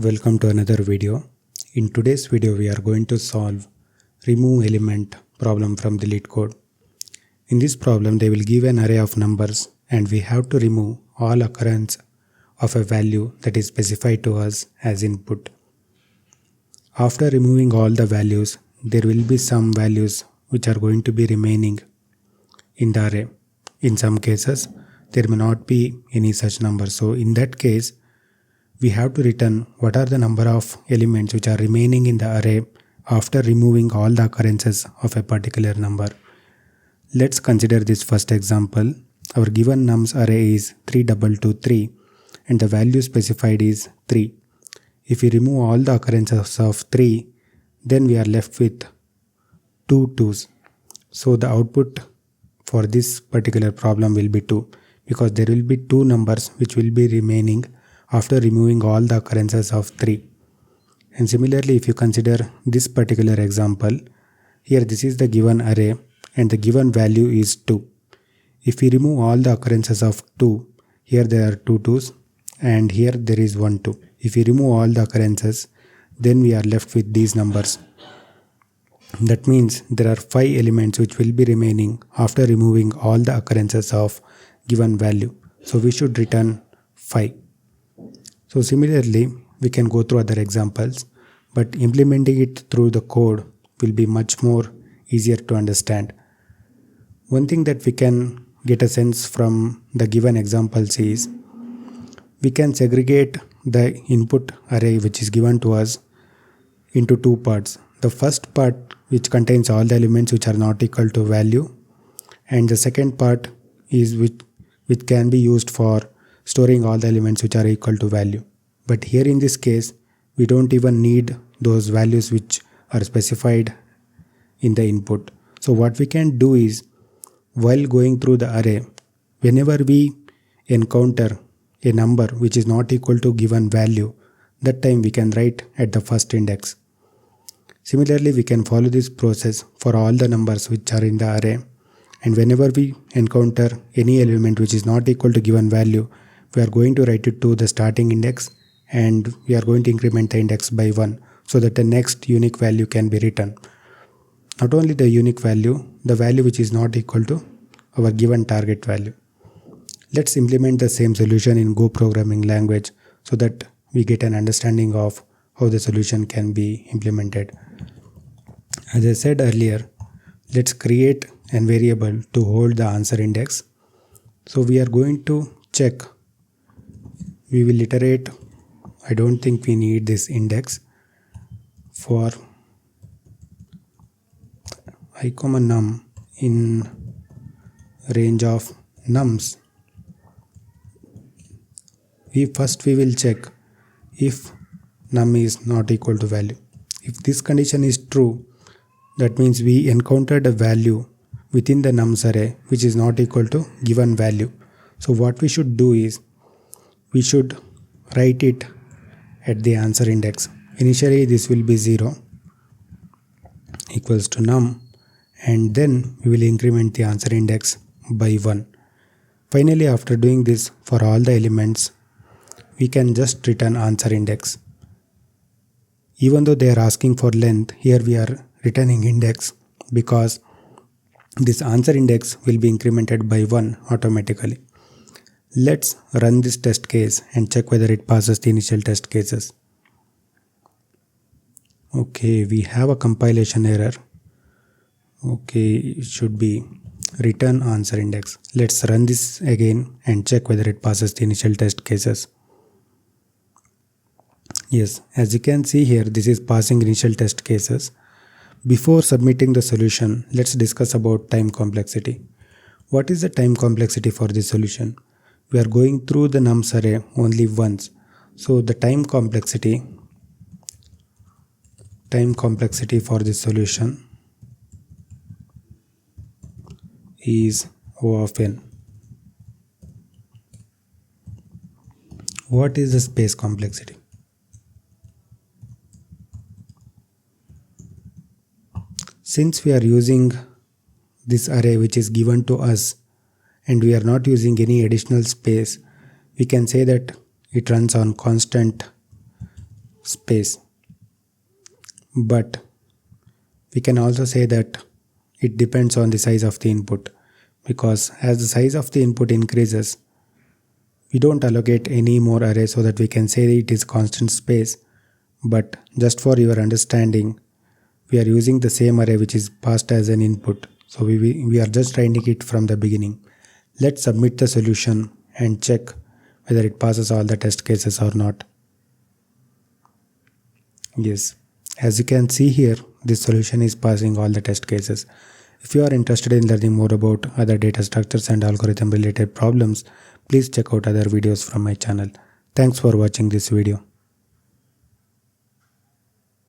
Welcome to another video. In today's video we are going to solve remove element problem from the LeetCode. In this problem they will give an array of numbers and we have to remove all occurrence of a value that is specified to us as input. After removing all the values, there will be some values which are going to be remaining in the array. In some cases there may not be any such number, so in that case we have to return what are the number of elements which are remaining in the array after removing all the occurrences of a particular number. Let's consider this first example. Our given nums array is 3223 and the value specified is 3. If we remove all the occurrences of 3, then we are left with 2 2s. So the output for this particular problem will be 2 because there will be 2 numbers which will be remaining after removing all the occurrences of 3. And similarly, if you consider this particular example, here this is the given array and the given value is 2. If we remove all the occurrences of 2, here there are 2 2s and here there is 1 2. If we remove all the occurrences, then we are left with these numbers. That means there are 5 elements which will be remaining after removing all the occurrences of given value. So we should return 5. So similarly, we can go through other examples, but implementing it through the code will be much more easier to understand. One thing that we can get a sense from the given examples is we can segregate the input array which is given to us into 2 parts. The first part which contains all the elements which are not equal to value, and the second part is which can be used for storing all the elements which are equal to value. But here in this case, we don't even need those values which are specified in the input. So what we can do is, while going through the array, whenever we encounter a number which is not equal to given value, that time we can write at the first index. Similarly, we can follow this process for all the numbers which are in the array, and whenever we encounter any element which is not equal to given value, we are going to write it to the starting index and we are going to increment the index by 1 so that the next unique value can be written. Not only the unique value, the value which is not equal to our given target value. Let's implement the same solution in Go programming language so that we get an understanding of how the solution can be implemented. As I said earlier, let's create a variable to hold the answer index. So we are going to check. We will iterate. I don't think we need this index for I, num in range of nums. We will check if num is not equal to value. If this condition is true, that means we encountered a value within the nums array which is not equal to given value. So what we should do is we should write it at the answer index. Initially this will be 0 equals to num, and then we will increment the answer index by 1. Finally, after doing this for all the elements, we can just return answer index. Even though they are asking for length, here we are returning index because this answer index will be incremented by 1 automatically. Let's run this test case and check whether it passes the initial test cases. Okay, we have a compilation error. Okay, it should be return answer index. Let's run this again and check whether it passes the initial test cases. Yes, as you can see here, this is passing initial test cases. Before submitting the solution, let's discuss about time complexity. What is the time complexity for this solution? We are going through the nums array only once. So the time complexity for this solution is O of n. What is the space complexity? Since we are using this array which is given to us and we are not using any additional space, we can say that it runs on constant space. But we can also say that it depends on the size of the input, because as the size of the input increases, we don't allocate any more array so that we can say it is constant space. But just for your understanding, we are using the same array which is passed as an input. So we are just writing it from the beginning. Let's submit the solution and check whether it passes all the test cases or not. Yes, as you can see here, this solution is passing all the test cases. If you are interested in learning more about other data structures and algorithm related problems, please check out other videos from my channel. Thanks for watching this video.